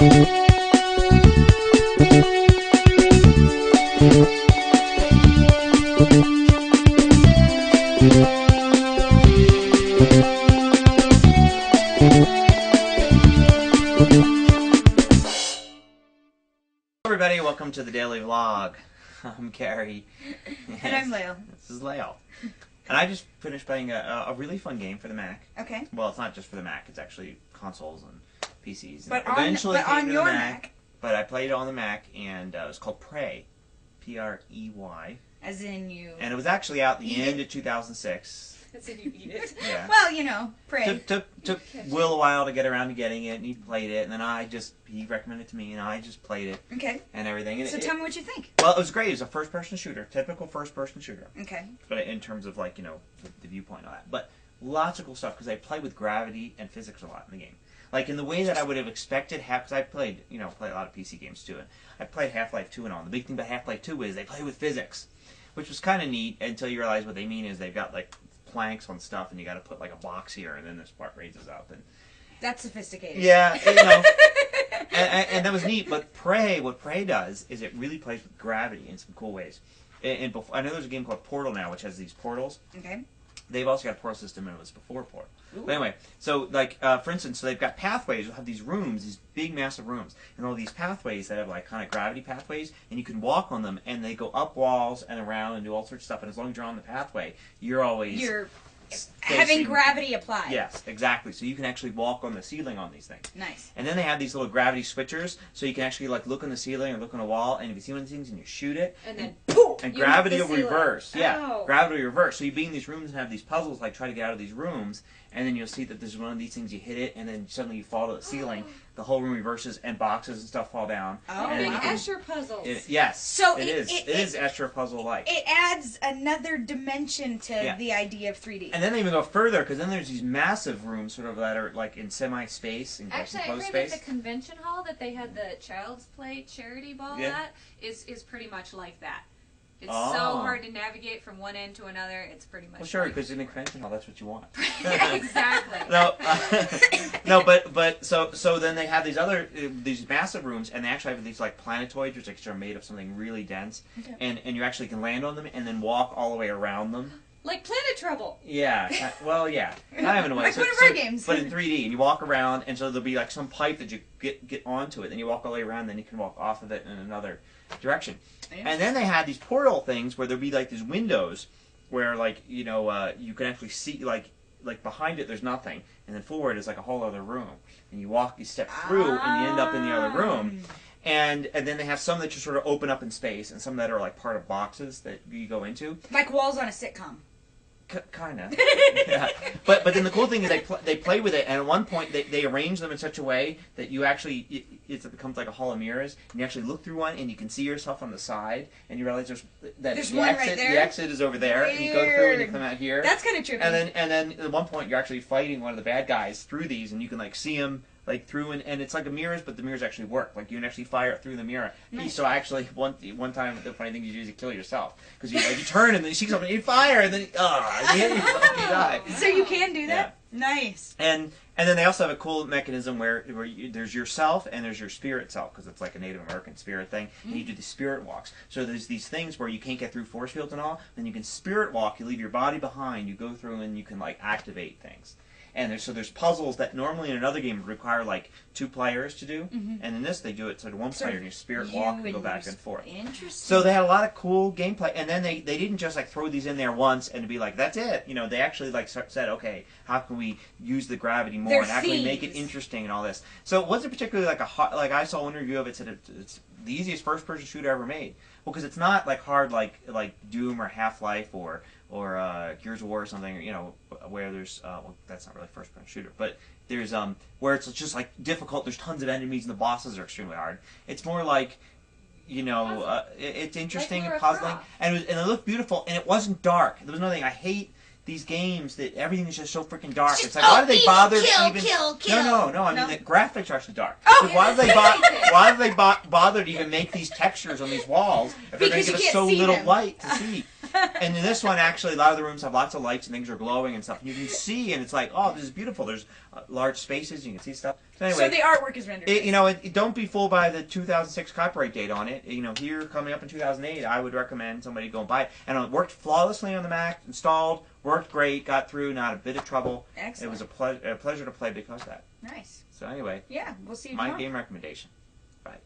Everybody, welcome to the daily vlog. I'm Gary. And I'm Leo. This is Leo. And I just finished playing a really fun game for the Mac. Okay. Well, it's not just for the Mac. It's actually consoles and PCs. And But eventually on came to your the Mac. But I played it on the Mac, and it was called Prey. P-R-E-Y. As in you... And it was actually out the end of 2006. As in you eat it. Yeah. Well, you know, Prey. Took Will a while to get around to getting it, and he played it, and then he recommended it to me, and I just played it. Okay. And everything. And So tell me what you think. Well, it was great. It was a first-person shooter, typical first-person shooter. Okay. But in terms of, like, you know, the viewpoint and all that. But lots of cool stuff, because I play with gravity and physics a lot in the game. Like, in the way that I would have expected, because I played, you know, a lot of PC games too, and I played Half-Life 2 and all. And the big thing about Half-Life 2 is they play with physics, which was kind of neat until you realize what they mean is they've got, like, planks on stuff, and you got to put, like, a box here, and then this part raises up. And that's sophisticated. yeah, you know. And that was neat, but what Prey does is it really plays with gravity in some cool ways. And I know there's a game called Portal now, which has these portals. Okay. They've also got a portal system, and it was before Portal. Ooh. But anyway, so, like, for instance, so they've got pathways. You'll have these rooms, these big, massive rooms, and all these pathways that have, like, kind of gravity pathways, and you can walk on them, and they go up walls and around and do all sorts of stuff, and as long as you're on the pathway, you're always... having gravity applied. Yes, exactly. So you can actually walk on the ceiling on these things. Nice. And then they have these little gravity switchers, so you can actually like look on the ceiling or look on a wall, and if you see one of these things and you shoot it, And then poof! and gravity will reverse. Oh. Yeah, gravity will reverse. So you be in these rooms and have these puzzles, like try to get out of these rooms, and then you'll see that there's one of these things, you hit it, and then suddenly you fall to the ceiling. The whole room reverses, and boxes and stuff fall down. Oh, and Big wow. Escher puzzles. Yes, So it is Escher puzzle-like. It adds another dimension to the idea of 3D. And then they even go further, because then there's these massive rooms sort of that are like in semi-space and Actually, I enclosed heard space. that the convention hall that they had the Child's Play charity ball at is pretty much like that. It's so hard to navigate from one end to another. It's pretty much. Well, sure, like... because in the convention hall, that's what you want. Exactly. No, but so then they have these massive rooms, and they actually have these like planetoids, which are made of something really dense, and you actually can land on them and then walk all the way around them. Like Planet Trouble. Yeah. Well, yeah. Kind of in a way. Like one of our games. But in 3D, and you walk around, and so there'll be like some pipe that you get onto it, then you walk all the way around, then you can walk off of it in another direction. Yeah. And then they had these portal things where there'd be like these windows where like, you know, you can actually see like behind it there's nothing, and then forward is like a whole other room. And you step through, and you end up in the other room. And then they have some that just sort of open up in space, and some that are like part of boxes that you go into. Like walls on a sitcom. Kind of. Yeah. But then the cool thing is they play with it, and at one point they arrange them in such a way that you actually it becomes like a hall of mirrors, and you actually look through one, and you can see yourself on the side, and you realize there's one exit, right there? the exit is over there, and you go through and you come out here. That's kind of trippy. And then at one point you're actually fighting one of the bad guys through these, and you can like see him like through, and it's like a mirrors, but the mirrors actually work. Like you can actually fire it through the mirror. Nice. So actually, one time the funny thing you do is you kill yourself because you turn and then you see something, you fire, and then you hit yourself, you die. So you can do that. Yeah. Nice. And then they also have a cool mechanism where there's yourself and there's your spirit self, because it's like a Native American spirit thing, and you do the spirit walks. So there's these things where you can't get through force fields and all, then you can spirit walk, you leave your body behind, you go through and you can like activate things. And there's puzzles that normally in another game would require like 2 players to do, and in this they do it so one player and you spirit walk and go back and forth. Interesting. So they had a lot of cool gameplay, and then they didn't just like throw these in there once and be like that's it. You know, they actually like said, okay, how can we use the gravity more, and how can we make it interesting and all this. So it wasn't particularly like like I saw one review of it said it's the easiest first-person shooter ever made. Well, because it's not like hard like Doom or Half-Life or Gears of War or something, you know, where there's well, that's not really first-person shooter, but there's where it's just like difficult. There's tons of enemies and the bosses are extremely hard. It's more like, you know, it's interesting and puzzling, and it looked beautiful, and it wasn't dark. There was nothing. I hate these games that everything is just so freaking dark. It's like, why do they bother even? No. I mean, the graphics are actually dark. Oh, why do they bother to even make these textures on these walls if they're going to give us so little light to see? And in this one, actually, a lot of the rooms have lots of lights and things are glowing and stuff. And you can see, and it's like, oh, this is beautiful. There's large spaces. You can see stuff. So anyway, so the artwork is rendered. Don't be fooled by the 2006 copyright date on it. Here coming up in 2008, I would recommend somebody go and buy it. And it worked flawlessly on the Mac, installed, worked great, got through, not a bit of trouble. Excellent. It was a pleasure to play because of that. Nice. So anyway, yeah, we'll see you my tomorrow. game recommendation. Bye.